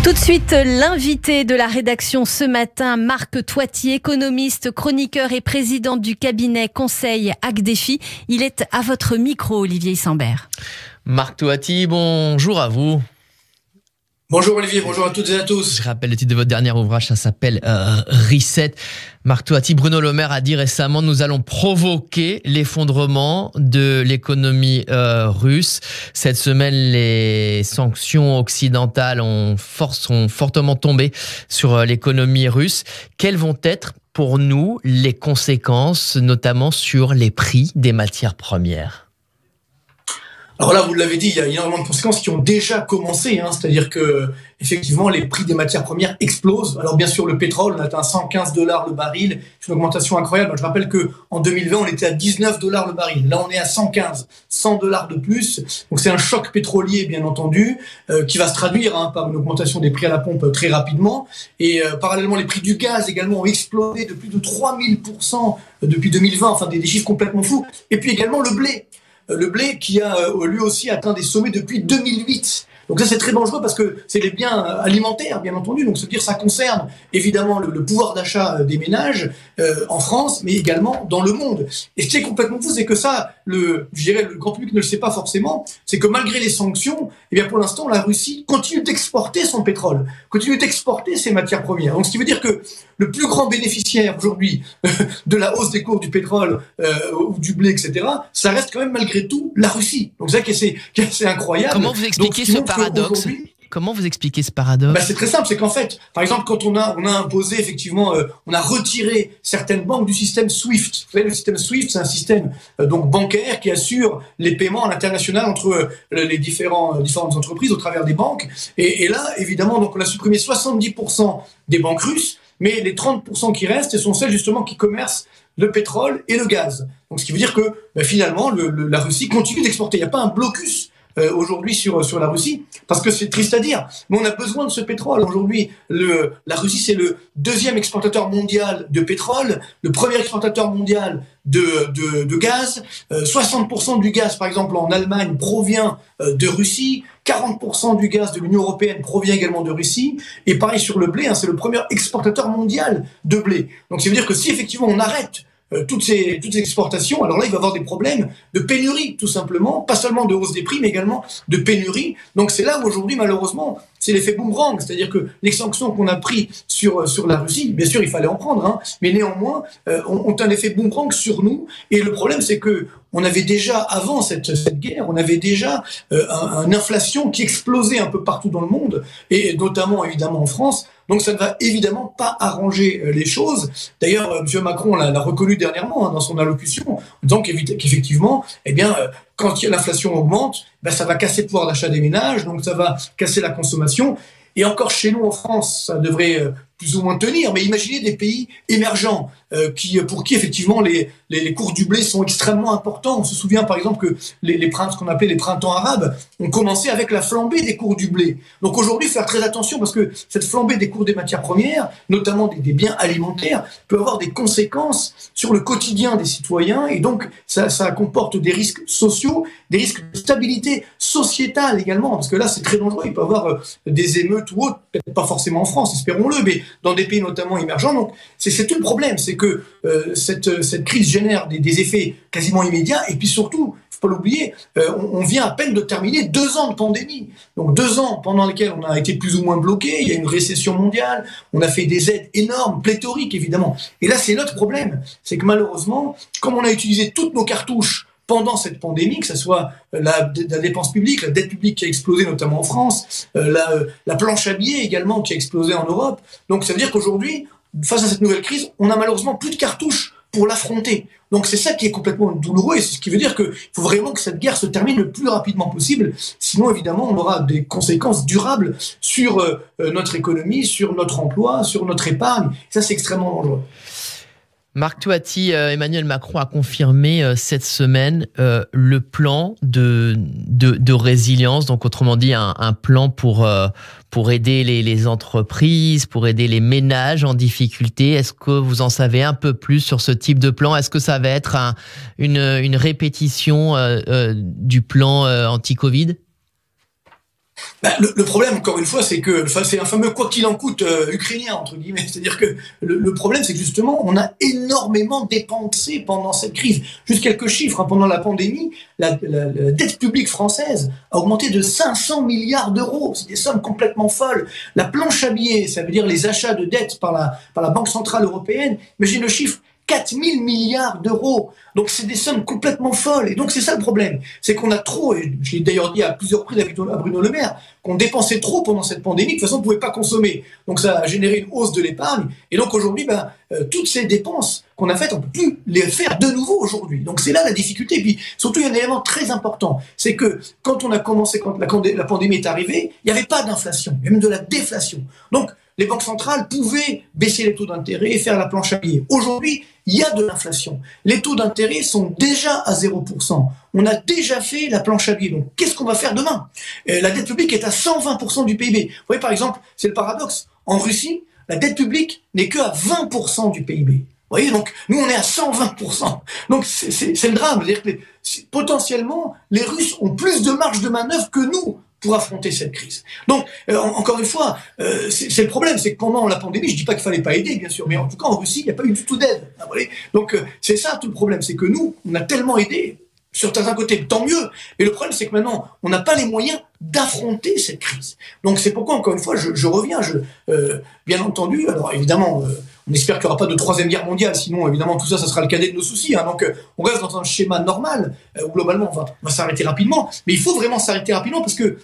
Tout de suite, l'invité de la rédaction ce matin, Marc Toiti, économiste, chroniqueur et président du cabinet conseil Agdefi. Il est à votre micro, Olivier Isenberg. Marc Toiti, bonjour à vous. Bonjour Olivier, bonjour à toutes et à tous. Je rappelle le titre de votre dernier ouvrage, ça s'appelle Reset. Marc Toiti, Bruno Le Maire a dit récemment: nous allons provoquer l'effondrement de l'économie russe. Cette semaine, les sanctions occidentales sont fortement tombées sur l'économie russe. Quelles vont être pour nous les conséquences, notamment sur les prix des matières premières ? Alors là, vous l'avez dit, il y a énormément de conséquences qui ont déjà commencé, c'est-à-dire que effectivement les prix des matières premières explosent. Alors bien sûr, le pétrole, on atteint $115 le baril, c'est une augmentation incroyable. Je rappelle que en 2020, on était à $19 le baril. Là, on est à 115, $100 de plus. Donc c'est un choc pétrolier, bien entendu, qui va se traduire par une augmentation des prix à la pompe très rapidement. Et parallèlement, les prix du gaz également ont explosé de plus de 3000% depuis 2020, enfin des chiffres complètement fous. Et puis également le blé. Le blé qui a lui aussi atteint des sommets depuis 2008. Donc ça, c'est très dangereux parce que c'est les biens alimentaires, bien entendu. Donc, c'est-à-dire ça concerne évidemment le pouvoir d'achat des ménages en France, mais également dans le monde. Et ce qui est complètement fou, c'est que ça, le grand public ne le sait pas forcément, c'est que malgré les sanctions, eh bien pour l'instant, la Russie continue d'exporter son pétrole, continue d'exporter ses matières premières. Donc, ce qui veut dire que le plus grand bénéficiaire aujourd'hui de la hausse des cours du pétrole ou du blé, etc., ça reste quand même malgré tout la Russie. Donc c'est ça qui est assez incroyable. Comment vous expliquez ce paradoxe ? Comment vous expliquez ce paradoxe ? C'est très simple, c'est qu'en fait, par exemple, quand on a imposé effectivement, on a retiré certaines banques du système SWIFT. Vous savez, le système SWIFT, c'est un système donc bancaire qui assure les paiements à l'international entre les différentes entreprises au travers des banques. Et là, évidemment, donc on a supprimé 70% des banques russes, mais les 30% qui restent, ce sont celles justement qui commercent le pétrole et le gaz. Donc, ce qui veut dire que finalement, la Russie continue d'exporter. Il n'y a pas un blocus aujourd'hui sur la Russie, parce que c'est triste à dire, mais on a besoin de ce pétrole. Aujourd'hui, la Russie, c'est le deuxième exportateur mondial de pétrole, le premier exportateur mondial de gaz. 60% du gaz, par exemple, en Allemagne, provient de Russie. 40% du gaz de l'Union européenne provient également de Russie. Et pareil sur le blé, c'est le premier exportateur mondial de blé. Donc, ça veut dire que si effectivement on arrête toutes ces exportations, alors là, il va y avoir des problèmes de pénurie, tout simplement, pas seulement de hausse des prix, mais également de pénurie. Donc c'est là où aujourd'hui, malheureusement, c'est l'effet boomerang, c'est-à-dire que les sanctions qu'on a prises sur la Russie, bien sûr, il fallait en prendre, mais néanmoins, ont un effet boomerang sur nous. Et le problème, c'est que on avait déjà, avant cette guerre, on avait déjà une inflation qui explosait un peu partout dans le monde, et notamment, évidemment, en France. Donc ça ne va évidemment pas arranger les choses. D'ailleurs, M. Macron l'a reconnu dernièrement dans son allocution, en disant qu'effectivement, quand l'inflation augmente, ça va casser le pouvoir d'achat des ménages, donc ça va casser la consommation. Et encore chez nous en France, ça devrait plus ou moins tenir. Mais imaginez des pays émergents pour qui effectivement les cours du blé sont extrêmement importants. On se souvient par exemple que ce qu'on appelait les printemps arabes ont commencé avec la flambée des cours du blé. Donc aujourd'hui, faire très attention parce que cette flambée des cours des matières premières, notamment des biens alimentaires, peut avoir des conséquences sur le quotidien des citoyens. Et donc ça comporte des risques sociaux, des risques de stabilité sociétale également. Parce que là, c'est très dangereux. Il peut y avoir des émeutes ou autres, peut-être pas forcément en France, espérons-le, mais dans des pays notamment émergents. Donc c'est tout le problème, c'est que cette crise génère des effets quasiment immédiats, et puis surtout, il ne faut pas l'oublier, on vient à peine de terminer 2 ans de pandémie. Donc 2 ans pendant lesquels on a été plus ou moins bloqué, il y a une récession mondiale, on a fait des aides énormes, pléthoriques évidemment. Et là, c'est notre problème, c'est que malheureusement, comme on a utilisé toutes nos cartouches pendant cette pandémie, que ce soit la dépense publique, la dette publique qui a explosé notamment en France, la planche à billets également qui a explosé en Europe. Donc ça veut dire qu'aujourd'hui, face à cette nouvelle crise, on a malheureusement plus de cartouches pour l'affronter. Donc c'est ça qui est complètement douloureux, et c'est ce qui veut dire qu'il faut vraiment que cette guerre se termine le plus rapidement possible, sinon évidemment on aura des conséquences durables sur notre économie, sur notre emploi, sur notre épargne. Ça, c'est extrêmement dangereux. Marc Toiti, Emmanuel Macron a confirmé cette semaine le plan de résilience, donc autrement dit un plan pour aider les entreprises, pour aider les ménages en difficulté. Est-ce que vous en savez un peu plus sur ce type de plan ? Est-ce que ça va être une répétition du plan anti-Covid ? Le problème, encore une fois, c'est que c'est un fameux quoi qu'il en coûte ukrainien, entre guillemets. C'est-à-dire que le problème, c'est que justement, on a énormément dépensé pendant cette crise. Juste quelques chiffres, hein. Pendant la pandémie, la dette publique française a augmenté de 500 milliards d'euros. C'est des sommes complètement folles. La planche à billets, ça veut dire les achats de dettes par la Banque Centrale Européenne. Imagine le chiffre. 4 000 milliards d'euros. Donc, c'est des sommes complètement folles. Et donc, c'est ça le problème. C'est qu'on a trop, et je l'ai d'ailleurs dit à plusieurs reprises à Bruno Le Maire, qu'on dépensait trop pendant cette pandémie. De toute façon, on ne pouvait pas consommer. Donc, ça a généré une hausse de l'épargne. Et donc, aujourd'hui, toutes ces dépenses qu'on a faites, on ne peut plus les faire de nouveau aujourd'hui. Donc, c'est là la difficulté. Et puis, surtout, il y a un élément très important. C'est que quand on a commencé, quand la pandémie est arrivée, il n'y avait pas d'inflation. Il y a même de la déflation. Donc, les banques centrales pouvaient baisser les taux d'intérêt et faire la planche à billets. Aujourd'hui, il y a de l'inflation. Les taux d'intérêt sont déjà à 0%. On a déjà fait la planche à billets. Donc, qu'est-ce qu'on va faire demain ? La dette publique est à 120% du PIB. Vous voyez, par exemple, c'est le paradoxe. En Russie, la dette publique n'est que à 20% du PIB. Vous voyez, donc, nous, on est à 120%. Donc, c'est le drame. C'est-à-dire que potentiellement, les Russes ont plus de marge de manœuvre que nous pour affronter cette crise. Donc, encore une fois, c'est le problème, c'est que pendant la pandémie, je dis pas qu'il fallait pas aider, bien sûr, mais en tout cas, en Russie, il n'y a pas eu du tout d'aide. Vous voyez, donc, c'est ça tout le problème, c'est que nous, on a tellement aidé, sur certains côtés, tant mieux, mais le problème, c'est que maintenant, on n'a pas les moyens d'affronter cette crise. Donc, c'est pourquoi, encore une fois, je reviens, bien entendu, alors évidemment, on espère qu'il n'y aura pas de troisième guerre mondiale, sinon, évidemment, tout ça, ça sera le cadet de nos soucis. Hein. Donc, on reste dans un schéma normal, où globalement, on va s'arrêter rapidement, mais il faut vraiment s'arrêter rapidement, parce que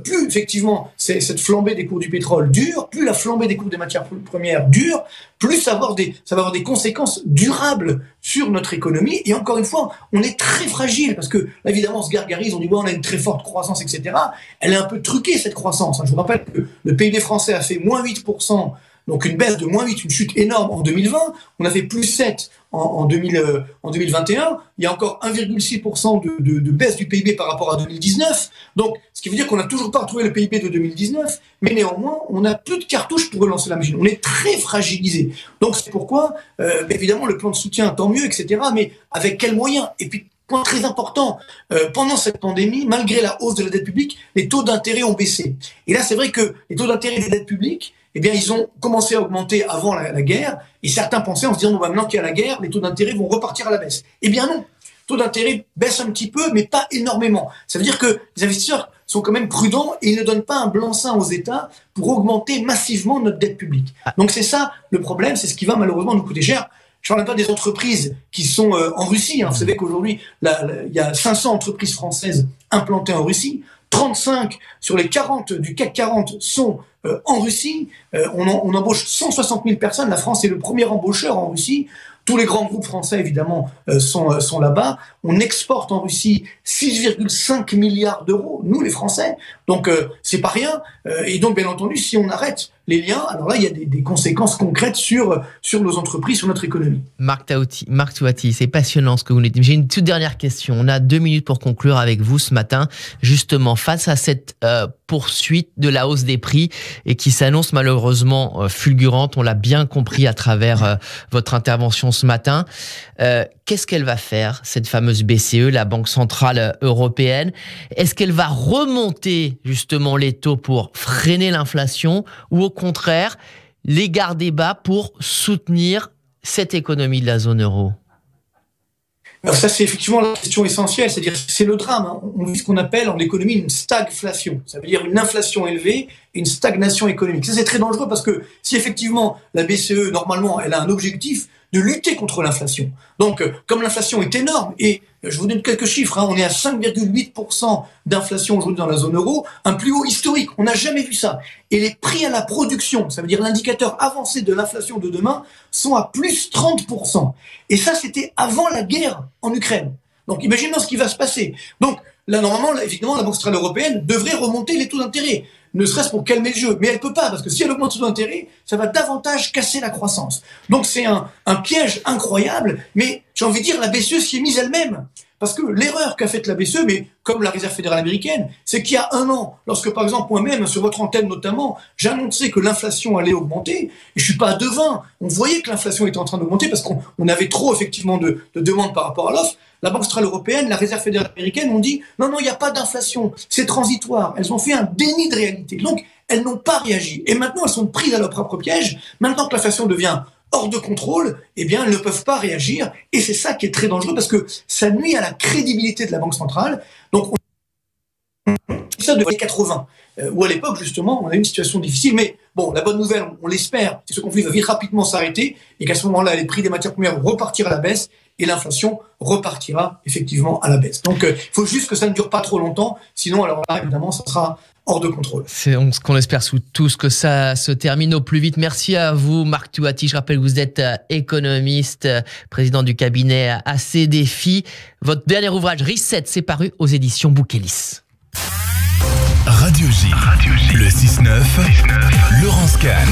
plus effectivement cette flambée des cours du pétrole dure, plus la flambée des cours des matières premières dure, plus ça va avoir des conséquences durables sur notre économie. Et encore une fois, on est très fragile parce que là, évidemment, on se gargarise, on dit on a une très forte croissance, etc. Elle est un peu truquée cette croissance. Je vous rappelle que le PIB français a fait moins 8%. Donc une baisse de moins 8, une chute énorme en 2020. On a fait plus 7 en 2021. Il y a encore 1,6% de baisse du PIB par rapport à 2019. Donc, ce qui veut dire qu'on n'a toujours pas retrouvé le PIB de 2019, mais néanmoins, on n'a plus de cartouches pour relancer la machine. On est très fragilisé. Donc, c'est pourquoi, évidemment, le plan de soutien, tant mieux, etc. Mais avec quels moyens ? Et puis, point très important, pendant cette pandémie, malgré la hausse de la dette publique, les taux d'intérêt ont baissé. Et là, c'est vrai que les taux d'intérêt des dettes publiques, eh bien, ils ont commencé à augmenter avant la guerre, et certains pensaient en se disant, bon, maintenant qu'il y a la guerre, les taux d'intérêt vont repartir à la baisse. Eh bien non, les taux d'intérêt baissent un petit peu, mais pas énormément. Ça veut dire que les investisseurs sont quand même prudents et ils ne donnent pas un blanc-seing aux États pour augmenter massivement notre dette publique. Donc c'est ça le problème, c'est ce qui va malheureusement nous coûter cher. Je ne parle pas des entreprises qui sont en Russie. Hein. Vous savez qu'aujourd'hui, il y a 500 entreprises françaises implantées en Russie. 35 sur les 40 du CAC 40 sont en Russie. On embauche 160 000 personnes. La France est le premier embaucheur en Russie. Tous les grands groupes français, évidemment, sont là-bas. On exporte en Russie 6,5 milliards d'euros, nous les Français. Donc, c'est pas rien. Et donc, bien entendu, si on arrête les liens, alors là, il y a des conséquences concrètes sur nos entreprises, sur notre économie. Marc Touati, c'est passionnant ce que vous nous dites. J'ai une toute dernière question. On a 2 minutes pour conclure avec vous ce matin. Justement, face à cette poursuite de la hausse des prix et qui s'annonce malheureusement fulgurante, on l'a bien compris à travers votre intervention ce matin. Qu'est-ce qu'elle va faire, cette fameuse BCE, la Banque Centrale Européenne ? Est-ce qu'elle va remonter justement les taux pour freiner l'inflation ou au contraire les garder bas pour soutenir cette économie de la zone euro ? Alors ça, c'est effectivement la question essentielle, c'est-à-dire c'est le drame. Hein. On vit ce qu'on appelle en économie une stagflation. Ça veut dire une inflation élevée et une stagnation économique. Ça, c'est très dangereux parce que si effectivement la BCE, normalement, elle a un objectif de lutter contre l'inflation. Donc, comme l'inflation est énorme, et je vous donne quelques chiffres, hein, on est à 5,8% d'inflation aujourd'hui dans la zone euro, un plus haut historique, on n'a jamais vu ça. Et les prix à la production, ça veut dire l'indicateur avancé de l'inflation de demain, sont à plus 30%. Et ça, c'était avant la guerre en Ukraine. Donc, imaginons ce qui va se passer. Donc, là, normalement, évidemment, la Banque Centrale Européenne devrait remonter les taux d'intérêt, ne serait-ce pour calmer le jeu. Mais elle peut pas, parce que si elle augmente les taux d'intérêt, ça va davantage casser la croissance. Donc c'est un piège incroyable, mais j'ai envie de dire, la BCE s'y est mise elle-même. Parce que l'erreur qu'a faite la BCE, mais comme la Réserve fédérale américaine, c'est qu'il y a 1 an, lorsque par exemple moi-même, sur votre antenne notamment, j'annonçais que l'inflation allait augmenter, et je suis pas devin, on voyait que l'inflation était en train d'augmenter parce qu'on avait trop effectivement de demandes par rapport à l'offre. la Banque centrale européenne, la Réserve fédérale américaine ont dit non, il n'y a pas d'inflation, c'est transitoire. Elles ont fait un déni de réalité. Donc, elles n'ont pas réagi. Et maintenant, elles sont prises à leur propre piège. Maintenant que l'inflation devient hors de contrôle, eh bien, elles ne peuvent pas réagir. Et c'est ça qui est très dangereux parce que ça nuit à la crédibilité de la Banque centrale. Donc, ça depuis les 80, où à l'époque, justement, on a eu une situation difficile. Mais bon, la bonne nouvelle, on l'espère, c'est que ce conflit va vite rapidement s'arrêter et qu'à ce moment-là, les prix des matières premières vont repartir à la baisse et l'inflation repartira effectivement à la baisse. Donc, il faut juste que ça ne dure pas trop longtemps. Sinon, alors là, évidemment, ça sera hors de contrôle. C'est ce qu'on espère sous tous, que ça se termine au plus vite. Merci à vous, Marc Touati. Je rappelle que vous êtes économiste, président du cabinet ACDFI. Votre dernier ouvrage, Reset, c'est paru aux éditions Bouquelis. Radio J, le 6-9, Laurence Kahn.